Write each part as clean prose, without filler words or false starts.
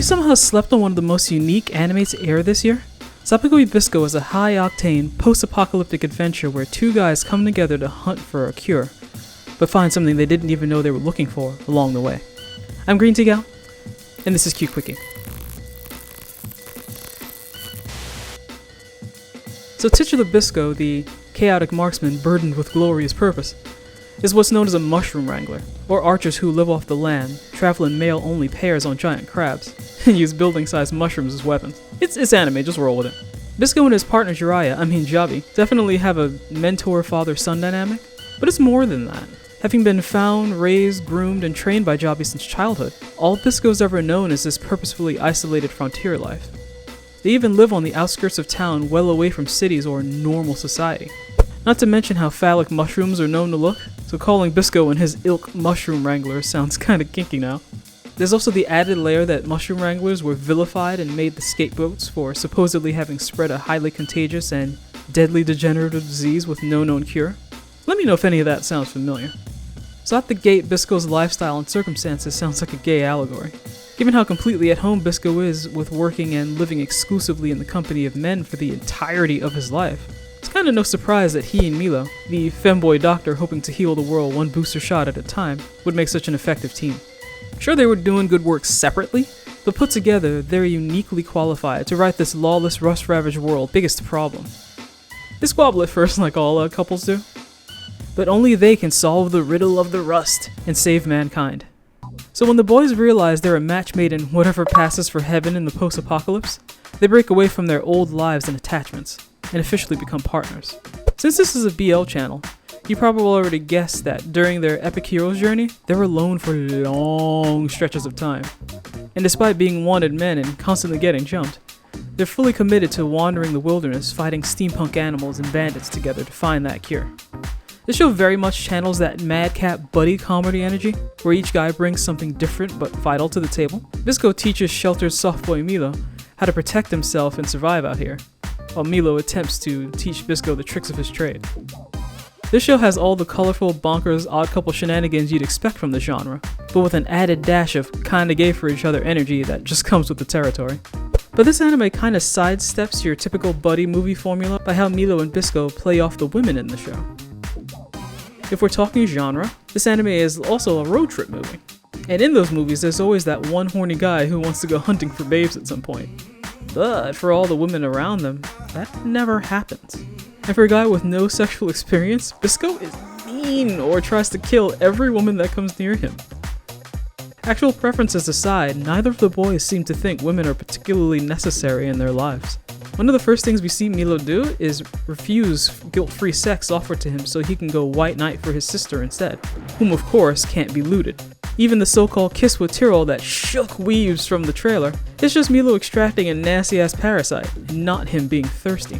somehow slept on one of the most unique anime to air this year? Sabikui Bisco is a high-octane, post-apocalyptic adventure where two guys come together to hunt for a cure, but find something they didn't even know they were looking for along the way. I'm Green Tea Gal, and this is Q Quickie. So titular Bisco, the chaotic marksman burdened with glorious purpose, is what's known as a mushroom wrangler, or archers who live off the land, travel in male-only pairs on giant crabs, and use building-sized mushrooms as weapons. It's anime, just roll with it. Bisco and his partner Jabi, definitely have a mentor-father-son dynamic, but it's more than that. Having been found, raised, groomed, and trained by Jabi since childhood, all Bisco's ever known is this purposefully isolated frontier life. They even live on the outskirts of town, well away from cities or normal society. Not to mention how phallic mushrooms are known to look, so calling Bisco and his ilk mushroom wranglers sounds kinda kinky now. There's also the added layer that mushroom wranglers were vilified and made the scapegoats for supposedly having spread a highly contagious and deadly degenerative disease with no known cure. Let me know if any of that sounds familiar. So at the gate, Bisco's lifestyle and circumstances sounds like a gay allegory. Given how completely at home Bisco is with working and living exclusively in the company of men for the entirety of his life, it's kinda no surprise that he and Milo, the femboy doctor hoping to heal the world one booster shot at a time, would make such an effective team. Sure, they were doing good work separately, but put together, they're uniquely qualified to right this lawless, rust-ravaged world's biggest problem. They squabble at first like all couples do, but only they can solve the riddle of the rust and save mankind. So when the boys realize they're a match made in whatever passes for heaven in the post-apocalypse, they break away from their old lives and attachments, and officially become partners. Since this is a BL channel, you probably already guessed that during their epic hero's journey, they were alone for long stretches of time. And despite being wanted men and constantly getting jumped, they're fully committed to wandering the wilderness, fighting steampunk animals and bandits together to find that cure. This show very much channels that madcap buddy comedy energy, where each guy brings something different but vital to the table. Bisco teaches sheltered soft boy Milo how to protect himself and survive out here, while Milo attempts to teach Bisco the tricks of his trade. This show has all the colorful, bonkers, odd couple shenanigans you'd expect from the genre, but with an added dash of kinda gay for each other energy that just comes with the territory. But this anime kinda sidesteps your typical buddy movie formula by how Milo and Bisco play off the women in the show. If we're talking genre, this anime is also a road trip movie. And in those movies, there's always that one horny guy who wants to go hunting for babes at some point. But for all the women around them, that never happens. And for a guy with no sexual experience, Bisco is mean or tries to kill every woman that comes near him. Actual preferences aside, neither of the boys seem to think women are particularly necessary in their lives. One of the first things we see Milo do is refuse guilt-free sex offered to him so he can go white knight for his sister instead, whom of course can't be looted. Even the so-called kiss with Tyrol that shook weaves from the trailer is just Milo extracting a nasty-ass parasite, and not him being thirsty.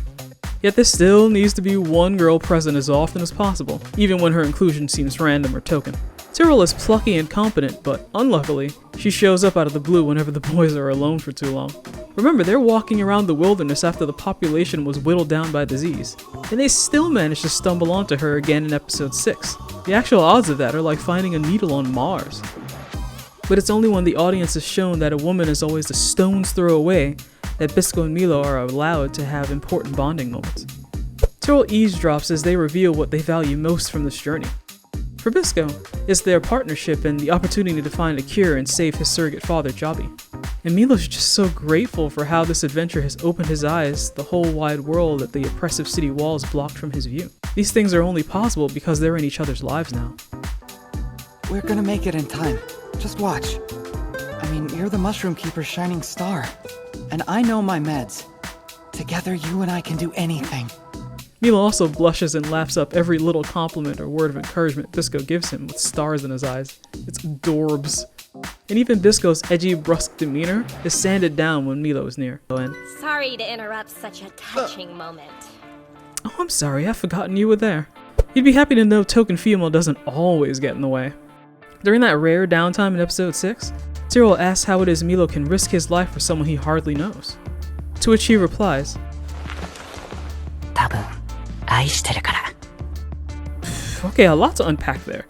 Yet there still needs to be one girl present as often as possible, even when her inclusion seems random or token. Tyrol is plucky and competent, but unluckily, she shows up out of the blue whenever the boys are alone for too long. Remember, they're walking around the wilderness after the population was whittled down by disease, and they still manage to stumble onto her again in episode 6. The actual odds of that are like finding a needle on Mars. But it's only when the audience is shown that a woman is always a stone's throw away that Bisco and Milo are allowed to have important bonding moments. Tyrol eavesdrops as they reveal what they value most from this journey. For Bisco, it's their partnership and the opportunity to find a cure and save his surrogate father, Jabi. And Milo's just so grateful for how this adventure has opened his eyes to the whole wide world that the oppressive city walls blocked from his view. These things are only possible because they're in each other's lives now. We're gonna make it in time. Just watch. I mean, you're the Mushroom Keeper's shining star. And I know my meds. Together, you and I can do anything. Milo also blushes and laughs up every little compliment or word of encouragement Bisco gives him with stars in his eyes. It's adorbs. And even Bisco's edgy, brusque demeanor is sanded down when Milo is near. Sorry to interrupt such a touching moment. Oh, I'm sorry, I've forgotten you were there. You'd be happy to know token female doesn't always get in the way. During that rare downtime in episode 6, Tyrol asks how it is Milo can risk his life for someone he hardly knows. To which he replies, 多分愛してるから. Okay, a lot to unpack there.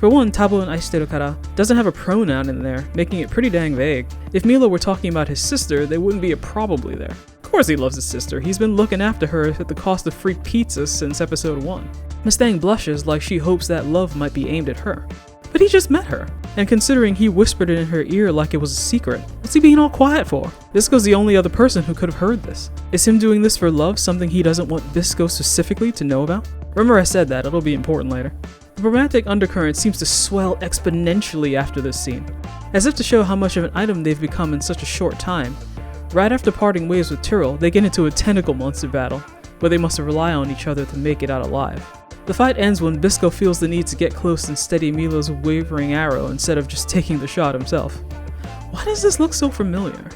For one, Tabo and Aishiteru Kara doesn't have a pronoun in there, making it pretty dang vague. If Milo were talking about his sister, they wouldn't be a probably there. Of course he loves his sister, he's been looking after her at the cost of free pizzas since episode 1. Mustang blushes like she hopes that love might be aimed at her. But he just met her, and considering he whispered it in her ear like it was a secret, what's he being all quiet for? Bisco's the only other person who could have heard this. Is him doing this for love something he doesn't want Bisco specifically to know about? Remember I said that, it'll be important later. The romantic undercurrent seems to swell exponentially after this scene, as if to show how much of an item they've become in such a short time. Right after parting ways with Tyrrell, they get into a tentacle monster battle, where they must rely on each other to make it out alive. The fight ends when Bisco feels the need to get close and steady Milo's wavering arrow instead of just taking the shot himself. Why does this look so familiar?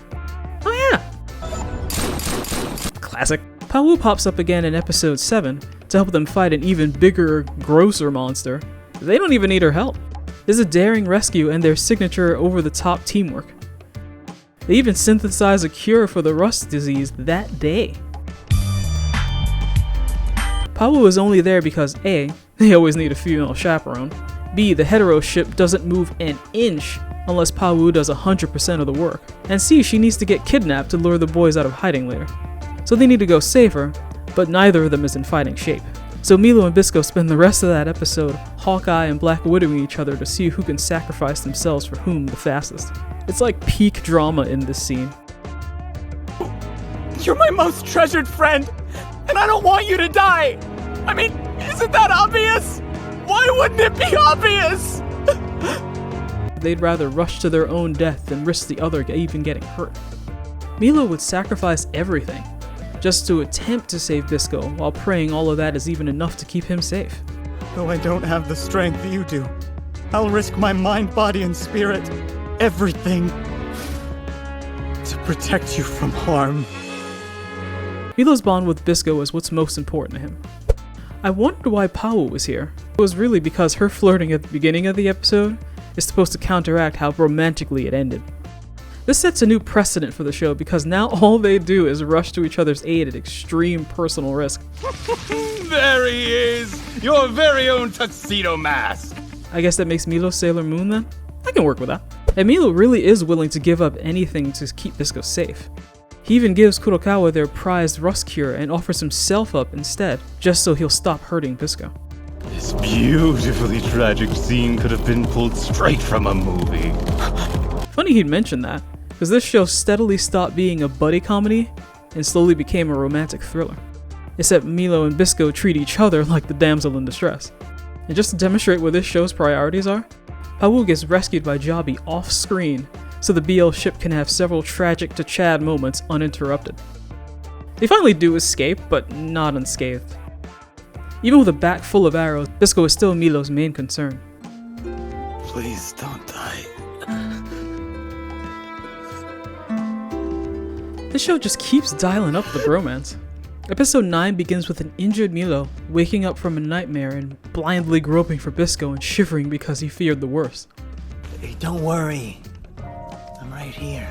Oh yeah! Classic. Pawu pops up again in episode 7 to help them fight an even bigger, grosser monster. They don't even need her help. There's a daring rescue and their signature over-the-top teamwork. They even synthesize a cure for the rust disease that day. Pawu is only there because A, they always need a female chaperone, B, the hetero ship doesn't move an inch unless Pawu does 100% of the work, and C, she needs to get kidnapped to lure the boys out of hiding later. So they need to go save her, but neither of them is in fighting shape. So Milo and Bisco spend the rest of that episode Hawkeye and Black Widowing each other to see who can sacrifice themselves for whom the fastest. It's like peak drama in this scene. You're my most treasured friend, and I don't want you to die! I mean, isn't that obvious? Why wouldn't it be obvious? They'd rather rush to their own death than risk the other even getting hurt. Milo would sacrifice everything, just to attempt to save Bisco, while praying all of that is even enough to keep him safe. Though I don't have the strength you do, I'll risk my mind, body, and spirit, everything, to protect you from harm. Milo's bond with Bisco is what's most important to him. I wondered why Pawu was here. It was really because her flirting at the beginning of the episode is supposed to counteract how romantically it ended. This sets a new precedent for the show because now all they do is rush to each other's aid at extreme personal risk. There he is! Your very own tuxedo mask! I guess that makes Milo Sailor Moon then? I can work with that. And Milo really is willing to give up anything to keep Bisco safe. He even gives Kurokawa their prized rust cure and offers himself up instead, just so he'll stop hurting Bisco. This beautifully tragic scene could have been pulled straight from a movie. Funny he'd mention that, because this show steadily stopped being a buddy comedy and slowly became a romantic thriller. Except Milo and Bisco treat each other like the damsel in distress. And just to demonstrate where this show's priorities are, Pawu gets rescued by Jabi off-screen so the BL ship can have several tragic to Chad moments uninterrupted. They finally do escape, but not unscathed. Even with a back full of arrows, Bisco is still Milo's main concern. Please don't die. This show just keeps dialing up the bromance. Episode 9 begins with an injured Milo waking up from a nightmare and blindly groping for Bisco and shivering because he feared the worst. Hey, don't worry. I'm right here.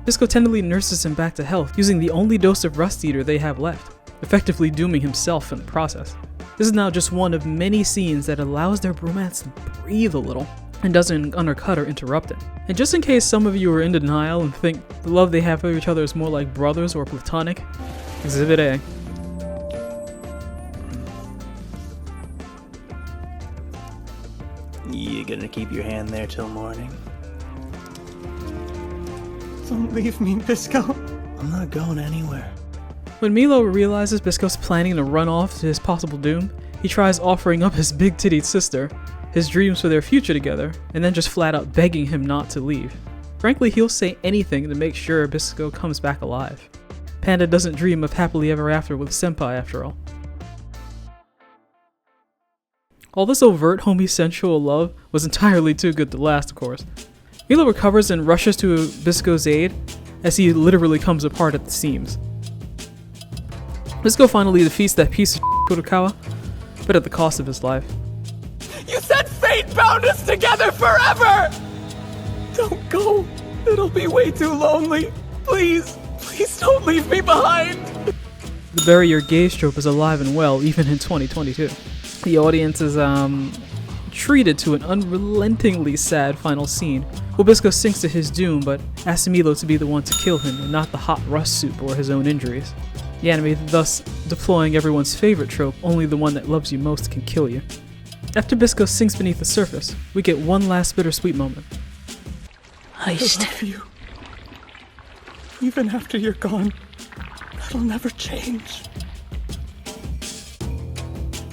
Bisco tenderly nurses him back to health using the only dose of Rust Eater they have left, effectively dooming himself in the process. This is now just one of many scenes that allows their bromance to breathe a little and doesn't undercut or interrupt it. And just in case some of you are in denial and think the love they have for each other is more like brothers or platonic, Exhibit A. You gonna keep your hand there till morning? Don't leave me, Bisco. I'm not going anywhere. When Milo realizes Bisco's planning to run off to his possible doom, he tries offering up his big-tittied sister, his dreams for their future together, and then just flat out begging him not to leave. Frankly, he'll say anything to make sure Bisco comes back alive. Panda doesn't dream of happily ever after with Senpai after all. All this overt homosexual love was entirely too good to last, of course. Milo recovers and rushes to Bisco's aid as he literally comes apart at the seams. Bisco finally defeats that piece of Kurokawa, but at the cost of his life. You said fate bound us together forever! Don't go. It'll be way too lonely. Please, please don't leave me behind. The bury your gaze trope is alive and well even in 2022. The audience is treated to an unrelentingly sad final where Bisco sinks to his doom but asks Milo to be the one to kill him and not the hot rust soup or his own injuries. The anime thus deploying everyone's favorite trope, only the one that loves you most can kill you. After Bisco sinks beneath the surface, we get one last bittersweet moment. I love you. Even after you're gone, that'll never change.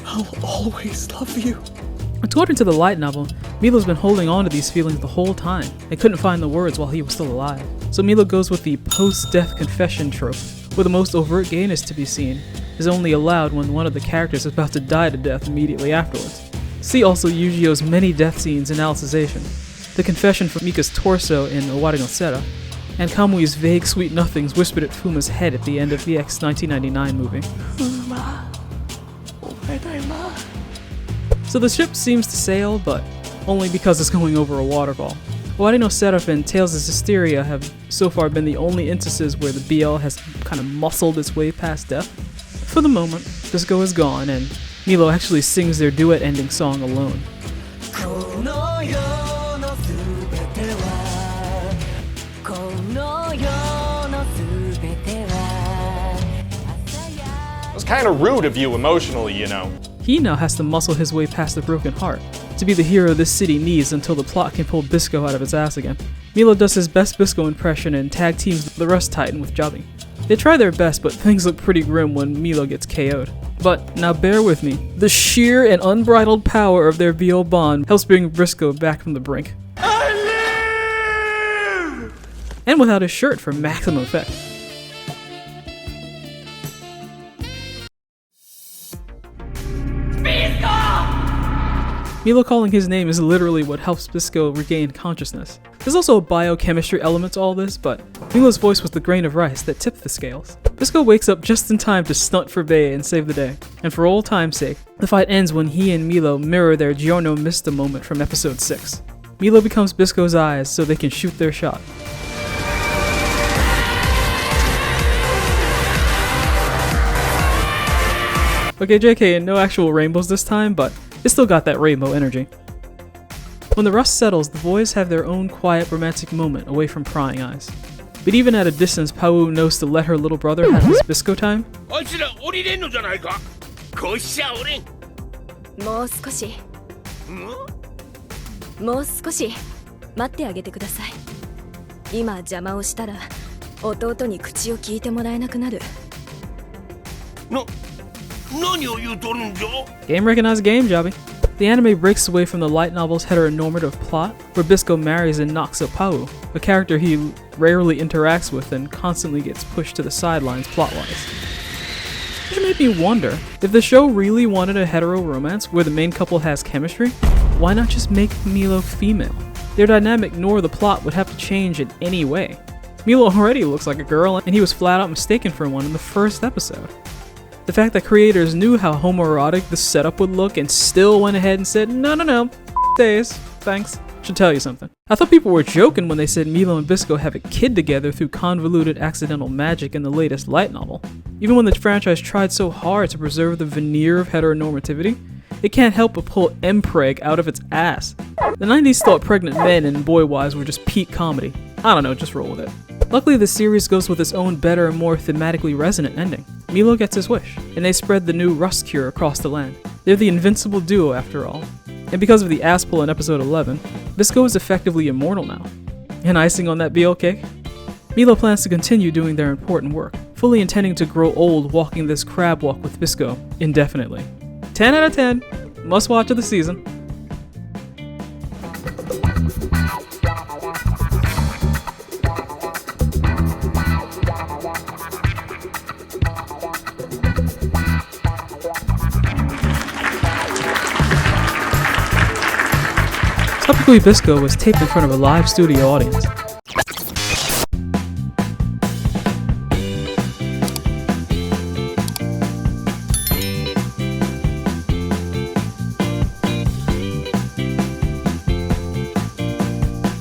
I'll always love you. According to the light novel, Milo's been holding on to these feelings the whole time and couldn't find the words while he was still alive. So Milo goes with the post-death confession trope, where the most overt gayness to be seen is only allowed when one of the characters is about to die to death immediately afterwards. See also Yujio's many death scenes in Alicization, the confession from Mika's torso in Owari no Sera, and Kamui's vague sweet nothings whispered at Fuma's head at the end of the X 1999 movie. So the ship seems to sail, but only because it's going over a waterfall. Owari no Sera and Tales of Hysteria have so far been the only instances where the BL has kind of muscled its way past death. For the moment, Bisco is gone, and Milo actually sings their duet ending song alone. It was kind of rude of you emotionally, you know. He now has to muscle his way past the broken heart to be the hero this city needs until the plot can pull Bisco out of its ass again. Milo does his best Bisco impression and tag teams the Rust Titan with Jobbing. They try their best, but things look pretty grim when Milo gets KO'd. But now bear with me, the sheer and unbridled power of their BL bond helps bring Bisco back from the brink. I live! And without his shirt for maximum effect. Milo calling his name is literally what helps Bisco regain consciousness. There's also a biochemistry element to all this, but Milo's voice was the grain of rice that tipped the scales. Bisco wakes up just in time to stunt for Bay and save the day. And for old time's sake, the fight ends when he and Milo mirror their Giorno Mista moment from episode 6. Milo becomes Bisco's eyes so they can shoot their shot. Okay, JK, no actual rainbows this time, but it still got that rainbow energy. When the rust settles, the boys have their own quiet romantic moment away from prying eyes. But even at a distance, Pau knows to let her little brother have his Bisco time. あいつら降りれんのじゃないか。こうしちゃおれん。もう少し待ってあげてください。今邪魔をしたら弟に口を聞いてもらえなくなる。何を言うとるんじゃ? Game recognized game, Jobby. The anime breaks away from the light novel's heteronormative plot, where Bisco marries and knocks up Pau, a character he rarely interacts with and constantly gets pushed to the sidelines plot-wise. Which made me wonder, if the show really wanted a hetero romance where the main couple has chemistry, why not just make Milo female? Their dynamic nor the plot would have to change in any way. Milo already looks like a girl, and he was flat out mistaken for one in the first episode. The fact that creators knew how homoerotic the setup would look and still went ahead and said, no, days, thanks, should tell you something. I thought people were joking when they said Milo and Bisco have a kid together through convoluted accidental magic in the latest light novel. Even when the franchise tried so hard to preserve the veneer of heteronormativity, it can't help but pull M-Preg out of its ass. The 90s thought pregnant men and boy wives were just peak comedy. I don't know, just roll with it. Luckily, the series goes with its own better and more thematically resonant ending. Milo gets his wish, and they spread the new rust cure across the land. They're the invincible duo after all. And because of the ass pull in episode 11, Bisco is effectively immortal now. And icing on that BL cake? Milo plans to continue doing their important work, fully intending to grow old walking this crab walk with Bisco indefinitely. 10 out of 10, must watch of the season. Sabikui Bisco was taped in front of a live studio audience.